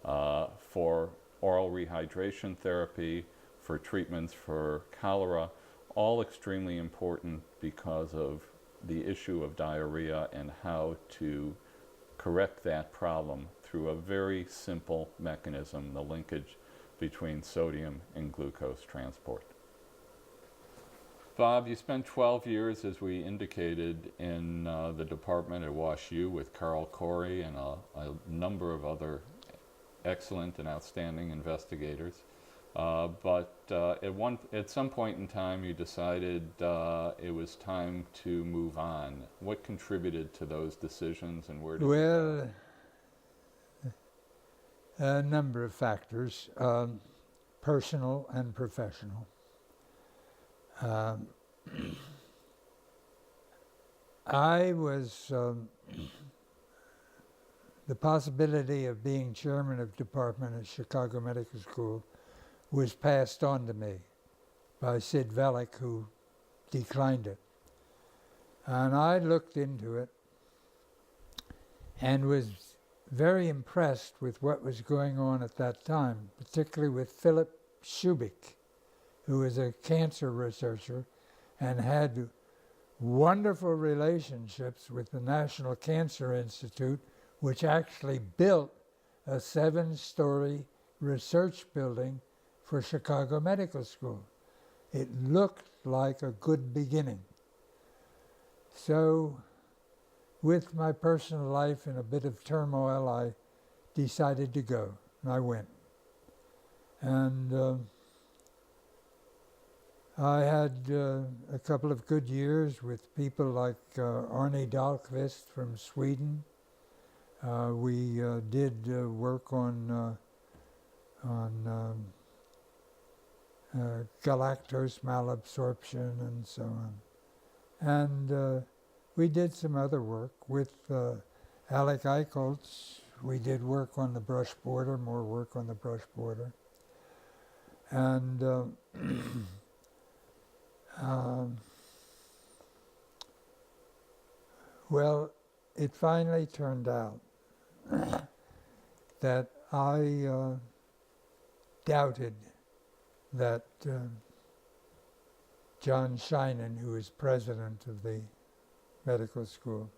for oral rehydration therapy, for treatments for cholera, all extremely important because of the issue of diarrhea and how to correct that problem through a very simple mechanism, the linkage between sodium and glucose transport. Bob, you spent 12 years, as we indicated, in the department at WashU with Carl Corey and a number of other excellent and outstanding investigators. But at some point in time, you decided it was time to move on. What contributed to those decisions, and where did you go? A number of factors, personal and professional. I was the possibility of being chairman of department at Chicago Medical School was passed on to me by Sid Velick, who declined it. And I looked into it and was very impressed with what was going on at that time, particularly with Philip Shubik, who was a cancer researcher and had wonderful relationships with the National Cancer Institute, which actually built a 7-story research building for Chicago Medical School. It looked like a good beginning. So, with my personal life in a bit of turmoil, I decided to go, and I went. And I had a couple of good years with people like Arne Dahlqvist from Sweden. We did work on galactose malabsorption and so on. And we did some other work with Alec Eicholtz. We did work on the brush border, more work on the brush border. And well, it finally turned out that I doubted that John Sheinin, who was president of the medical school,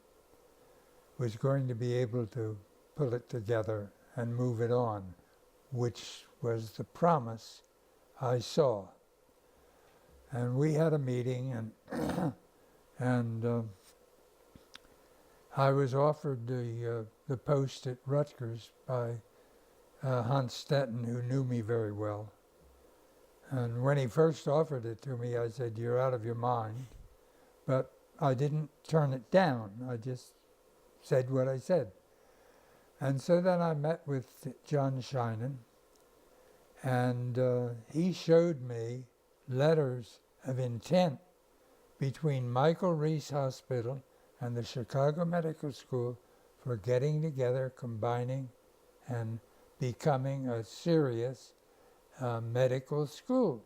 was going to be able to pull it together and move it on, which was the promise I saw. And we had a meeting, and I was offered the post at Rutgers by Hans Stettin, who knew me very well. And when he first offered it to me, I said, "You're out of your mind." But I didn't turn it down. I just said what I said. And so then I met with John Sheinin, and he showed me letters of intent between Michael Reese Hospital and the Chicago Medical School for getting together, combining, and becoming a serious medical school.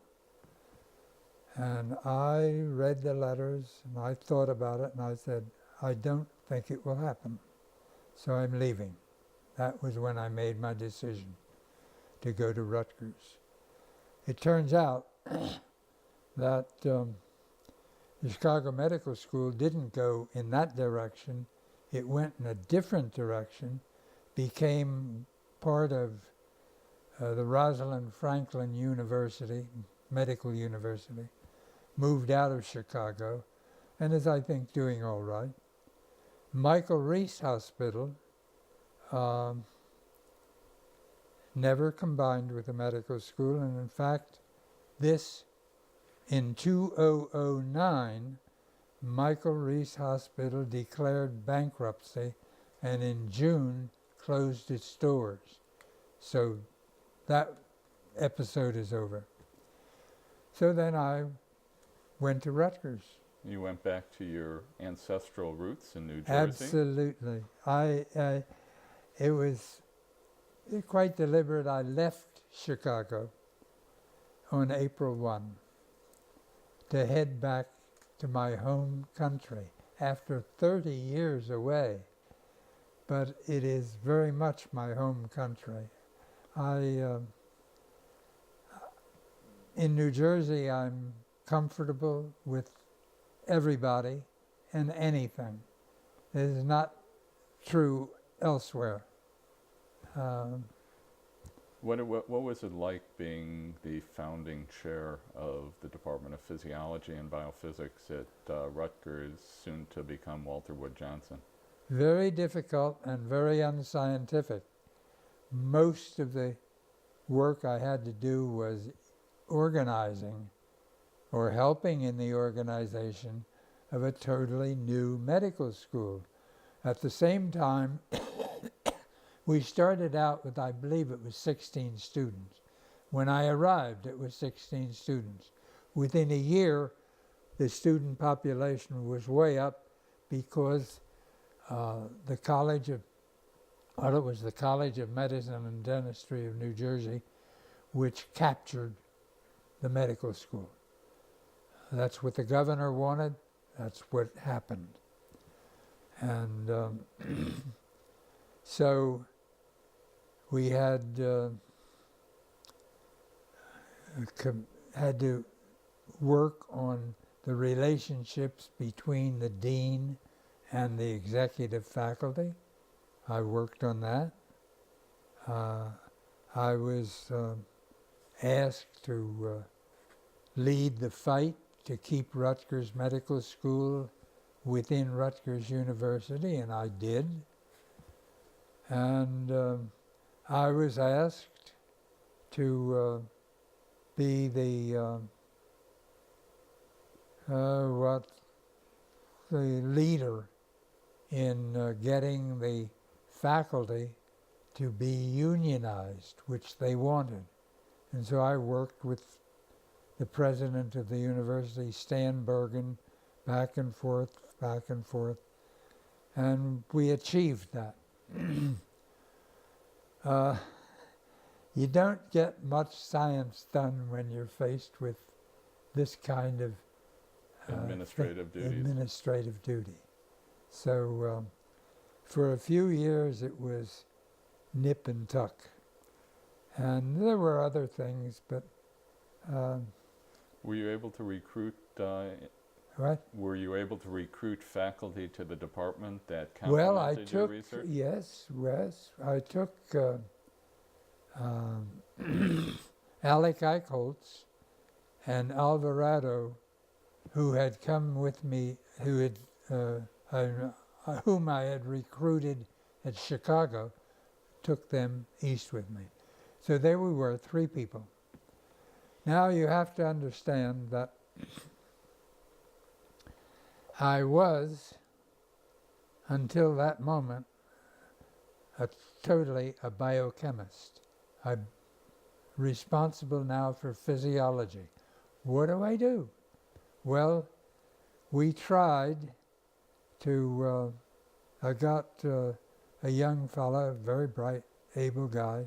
And I read the letters, and I thought about it, and I said, I don't think it will happen. So I'm leaving. That was when I made my decision to go to Rutgers. It turns out that the Chicago Medical School didn't go in that direction. It went in a different direction, became part of the Rosalind Franklin University, Medical University, moved out of Chicago, and is, I think, doing all right. Michael Reese Hospital never combined with the medical school, and in fact, in 2009, Michael Reese Hospital declared bankruptcy and in June closed its doors. So that episode is over. So then I went to Rutgers. You went back to your ancestral roots in New Jersey? Absolutely. It was quite deliberate. I left Chicago on April 1 to head back to my home country after 30 years away. But it is very much my home country. In New Jersey, I'm comfortable with everybody and anything. It is not true elsewhere. What was it like being the founding chair of the Department of Physiology and Biophysics at Rutgers, soon to become Walter Wood Johnson? Very difficult and very unscientific. Most of the work I had to do was organizing or helping in the organization of a totally new medical school. At the same time, we started out with, I believe it was 16 students. When I arrived, it was 16 students. Within a year, the student population was way up because the College of Medicine and Dentistry of New Jersey, which captured the medical school. That's what the governor wanted. That's what happened. And so we had to work on the relationships between the dean and the executive faculty. I worked on that. I was asked to lead the fight to keep Rutgers Medical School within Rutgers University, and I did. And I was asked to be the leader in getting the faculty to be unionized, which they wanted. And so I worked with the president of the university, Stan Bergen, back and forth, and we achieved that. You don't get much science done when you're faced with this kind of administrative duties. Administrative duty. So for a few years it was nip and tuck. And there were other things, but... were you able to recruit... what? Were you able to recruit faculty to the department that complemented your research? Yes, I took Alec Eichholz and Alvarado, who had come with me, whom I had recruited at Chicago, took them east with me. So there we were, 3 people. Now you have to understand that I was, until that moment, totally a biochemist. I'm responsible now for physiology. What do I do? Well, we tried to, I got a young fellow, very bright, able guy,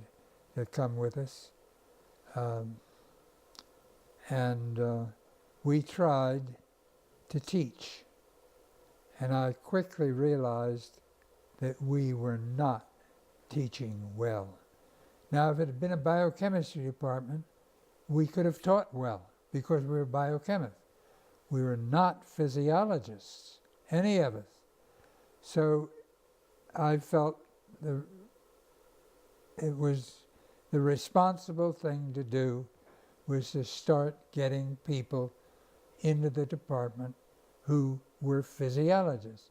to come with us. And we tried to teach. And I quickly realized that we were not teaching well. Now, if it had been a biochemistry department, we could have taught well because we were biochemists. We were not physiologists, any of us. So I felt there the responsible thing to do was to start getting people into the department who were physiologists.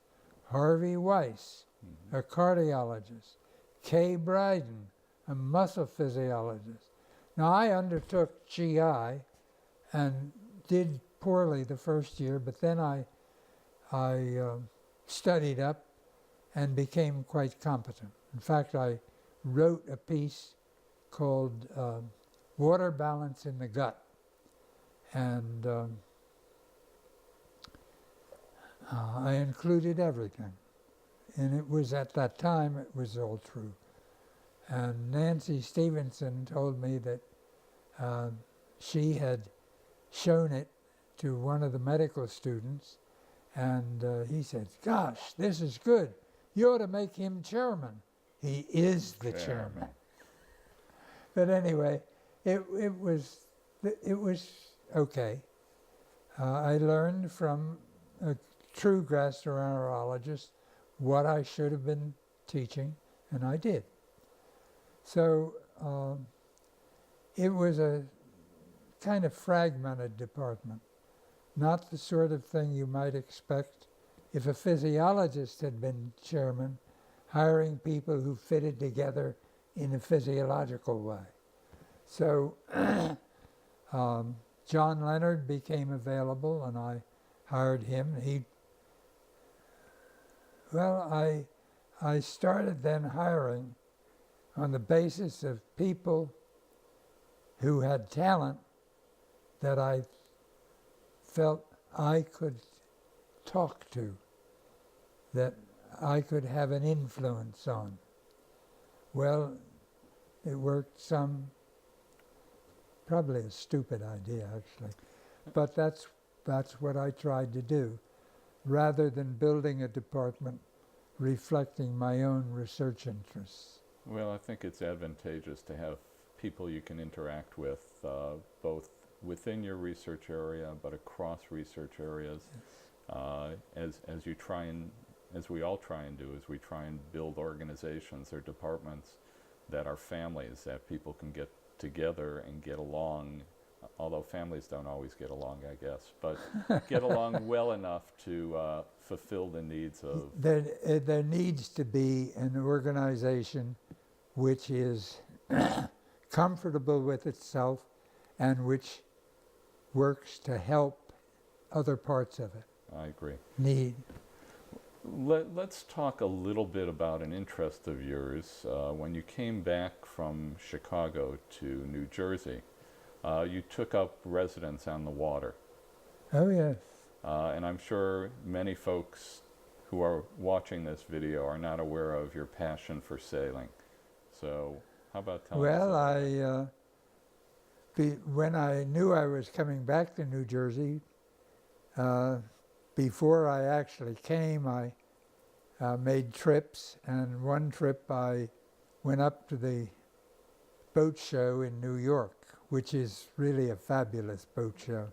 Harvey Weiss, a cardiologist. Kay Bryden, a muscle physiologist. Now, I undertook GI and did poorly the first year, but then I studied up and became quite competent. In fact, I wrote a piece called Water Balance in the Gut. And I included everything. And it was at that time, it was all true. And Nancy Stevenson told me that she had shown it to one of the medical students, and he said, "Gosh, this is good. You ought to make him chairman." He is the chairman. But anyway, it was okay. I learned from a true gastroenterologist what I should have been teaching, and I did. So it was a kind of fragmented department, not the sort of thing you might expect if a physiologist had been chairman, hiring people who fitted together in a physiological way. So John Leonard became available, and I hired him. I started then hiring on the basis of people who had talent that I felt I could talk to, that I could have an influence on. Well, it worked some, probably a stupid idea actually, but that's what I tried to do, rather than building a department reflecting my own research interests. Well, I think it's advantageous to have people you can interact with, both within your research area, but across research areas, as you try and, as we all try and do, as we try and build organizations or departments that are families, that people can get together and get along, although families don't always get along, I guess, but get along well enough to fulfill the needs of... There needs to be an organization which is comfortable with itself and which works to help other parts of it. I agree. Let's talk a little bit about an interest of yours. When you came back from Chicago to New Jersey, you took up residence on the water. Oh, yes. And I'm sure many folks who are watching this video are not aware of your passion for sailing. So how about telling us about that? When I knew I was coming back to New Jersey, before I actually came, I made trips, and one trip I went up to the boat show in New York, which is really a fabulous boat show.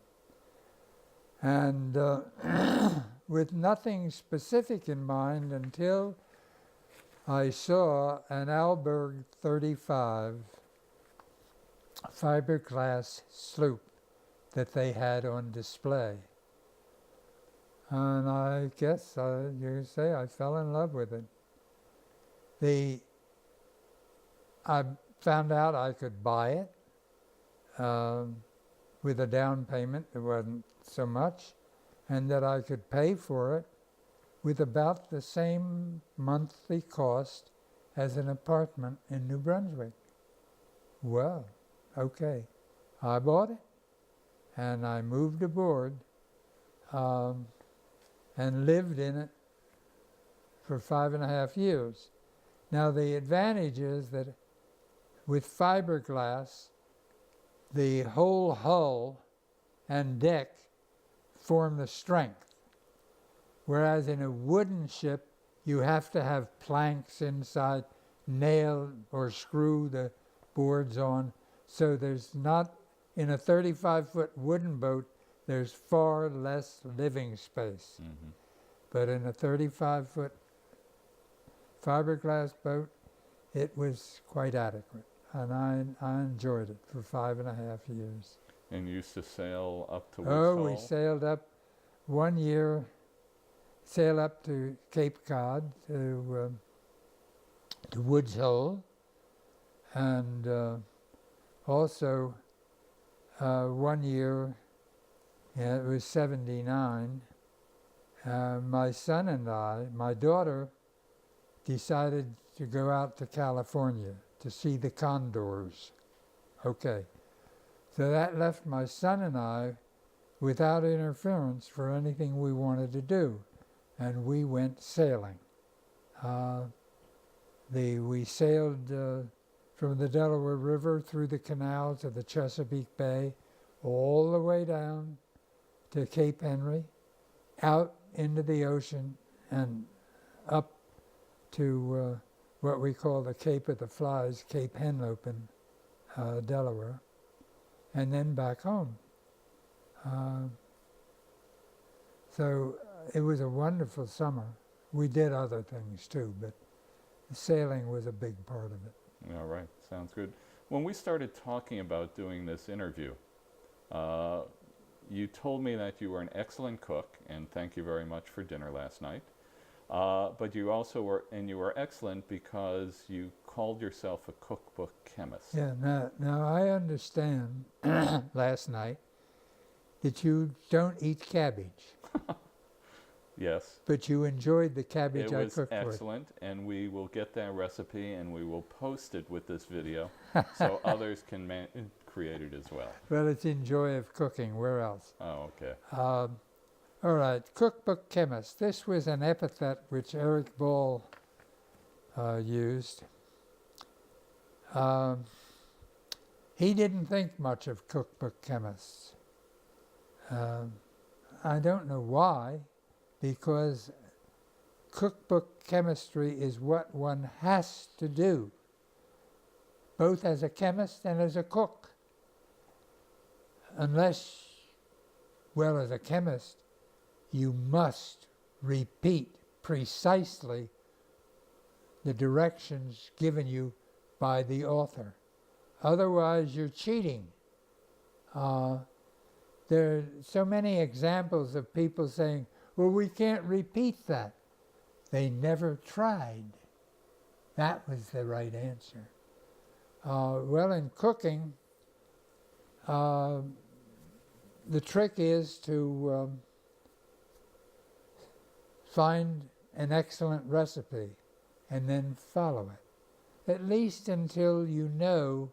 And with nothing specific in mind until I saw an Alberg 35 fiberglass sloop that they had on display. And I guess you could say I fell in love with it. I found out I could buy it with a down payment. It wasn't so much, and that I could pay for it with about the same monthly cost as an apartment in New Brunswick. Well, okay. I bought it, and I moved aboard and lived in it for 5.5 years. Now, the advantage is that with fiberglass, the whole hull and deck form the strength, whereas in a wooden ship, you have to have planks inside, nail or screw the boards on, so there's not, in a 35-foot wooden boat, there's far less living space. Mm-hmm. But in a 35-foot fiberglass boat, it was quite adequate. and I enjoyed it for 5.5 years. And you used to sail up to Woods Oh, Hole? we sailed up one year, sailed up to Cape Cod to Woods Hole, and also one year, yeah, it was 79, my son and my daughter decided to go out to California to see the condors. Okay, so that left my son and I without interference for anything we wanted to do, and we went sailing. We sailed from the Delaware River through the canal to the Chesapeake Bay, all the way down to Cape Henry, out into the ocean, and up to what we call the Cape of the Flies, Cape Henlopen, Delaware, and then back home. So it was a wonderful summer. We did other things too, but sailing was a big part of it. All right, sounds good. When we started talking about doing this interview, you told me that you were an excellent cook, and thank you very much for dinner last night. But you also were excellent because you called yourself a cookbook chemist. Yeah, now I understand last night that you don't eat cabbage. Yes. But you enjoyed the cabbage I It was cooked excellent, and we will get that recipe and we will post it with this video so others can create it as well. Well, it's in joy of cooking. Where else? Oh, okay. All right, cookbook chemist. This was an epithet which Eric Ball used. He didn't think much of cookbook chemists. I don't know why, because cookbook chemistry is what one has to do, both as a chemist and as a cook. Unless, well, as a chemist, you must repeat precisely the directions given you by the author. Otherwise, you're cheating. There are so many examples of people saying, well, we can't repeat that. They never tried. That was the right answer. Well, in cooking, the trick is to find an excellent recipe and then follow it, at least until you know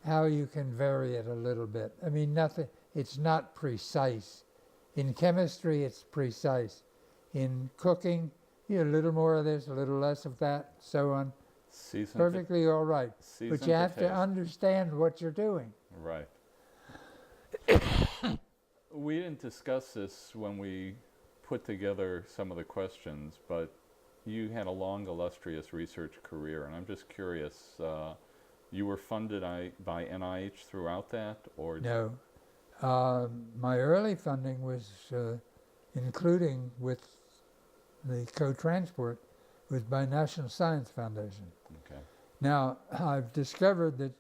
how you can vary it a little bit. I mean, it's not precise. In chemistry, it's precise. In cooking, a little more of this, a little less of that, so on. Perfectly all right. But you have to understand what you're doing. Right. We didn't discuss this when we put together some of the questions, but you had a long, illustrious research career, and I'm just curious, you were funded by NIH throughout that, or? No. My early funding was, including with the co-transport, was by National Science Foundation. Okay. Now, I've discovered that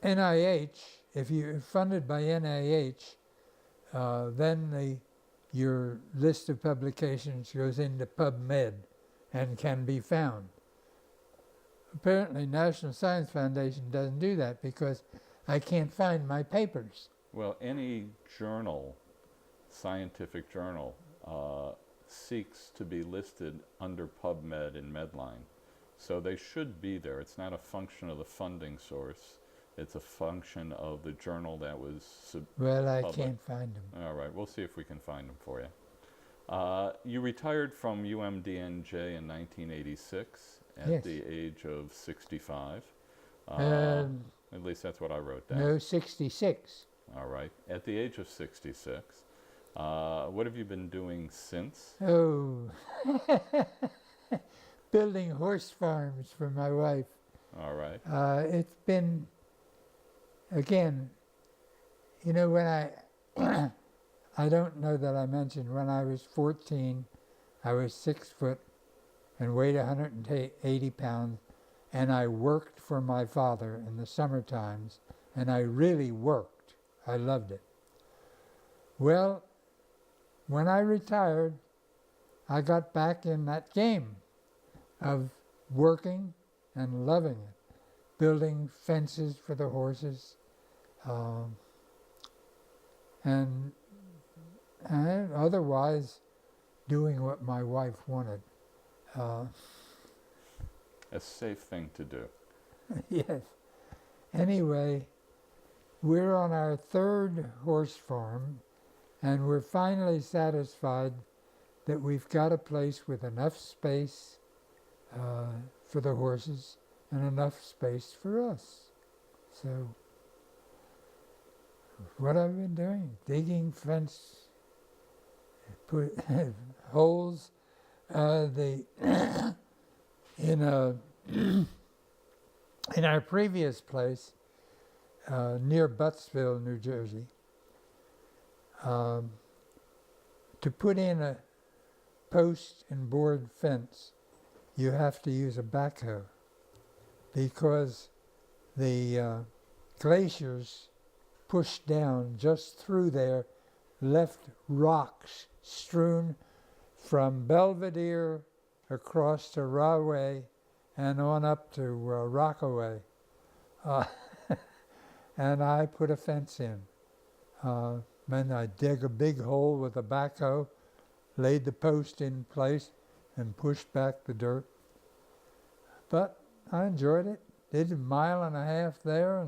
NIH, if you're funded by NIH, then your list of publications goes into PubMed and can be found. Apparently, National Science Foundation doesn't do that because I can't find my papers. Well, any journal, scientific journal, seeks to be listed under PubMed and Medline. So they should be there. It's not a function of the funding source. It's a function of the journal that was Well, I public. can't find them. All right, we'll see if we can find them for you. You retired from UMDNJ in 1986 at Yes. the age of 65. At least that's what I wrote down. No, 66. All right, at the age of 66. What have you been doing since? Oh, building horse farms for my wife. All right. It's been, again, when I don't know that I mentioned, when I was 14, I was 6 foot and weighed 180 pounds, and I worked for my father in the summer times, and I really worked. I loved it. Well, when I retired, I got back in that game of working and loving it, building fences for the horses, and otherwise doing what my wife wanted. A safe thing to do. Yes. Anyway, we're on our third horse farm, and we're finally satisfied that we've got a place with enough space for the horses and enough space for us. So, what I've been doing, digging fence, put holes, in our previous place near Buttsville, New Jersey, to put in a post and board fence, you have to use a backhoe because the glaciers pushed down just through there, left rocks strewn from Belvedere across to Rahway and on up to Rockaway. And I put a fence in. Then I dug a big hole with a backhoe, laid the post in place, and pushed back the dirt. But I enjoyed it. Did 1.5 miles there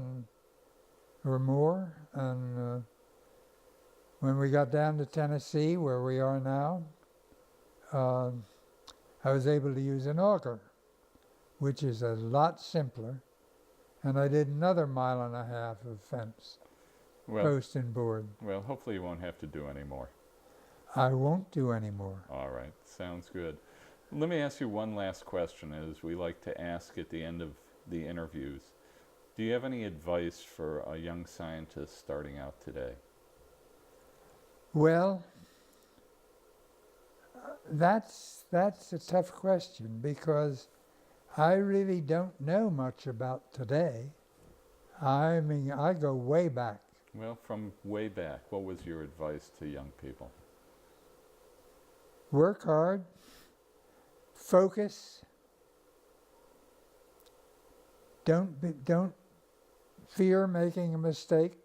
or more. And when we got down to Tennessee, where we are now, I was able to use an auger, which is a lot simpler. And I did another 1.5 miles of fence, post and board. Well, hopefully you won't have to do any more. I won't do any more. All right, sounds good. Let me ask you one last question, as we like to ask at the end of the interviews. Do you have any advice for a young scientist starting out today? Well, that's a tough question because I really don't know much about today. I mean, I go way back. Well, from way back, what was your advice to young people? Work hard, focus, don't fear making a mistake,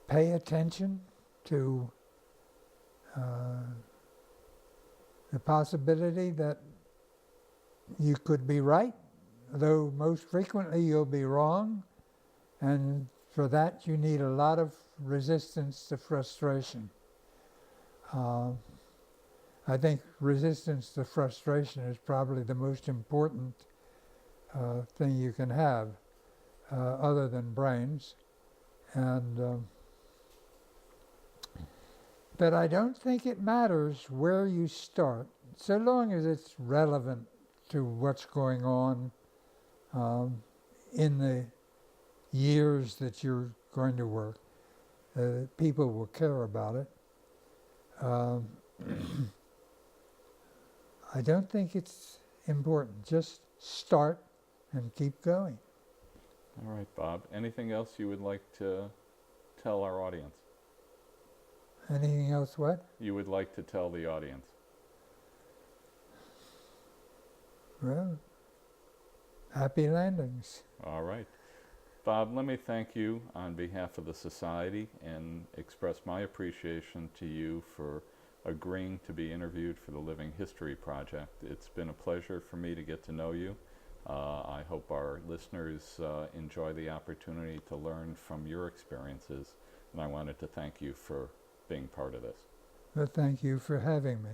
pay attention to the possibility that you could be right, though most frequently you'll be wrong, and for that you need a lot of resistance to frustration. I think resistance to frustration is probably the most important thing you can have, other than brains. And but I don't think it matters where you start, so long as it's relevant to what's going on in the years that you're going to work. People will care about it. I don't think it's important. Just start and keep going. All right, Bob. Anything else you would like to tell our audience? Anything else what? You would like to tell the audience? Well, happy landings. All right. Bob, let me thank you on behalf of the Society and express my appreciation to you for agreeing to be interviewed for the Living History Project. It's been a pleasure for me to get to know you. I hope our listeners enjoy the opportunity to learn from your experiences, and I wanted to thank you for being part of this. Well, thank you for having me.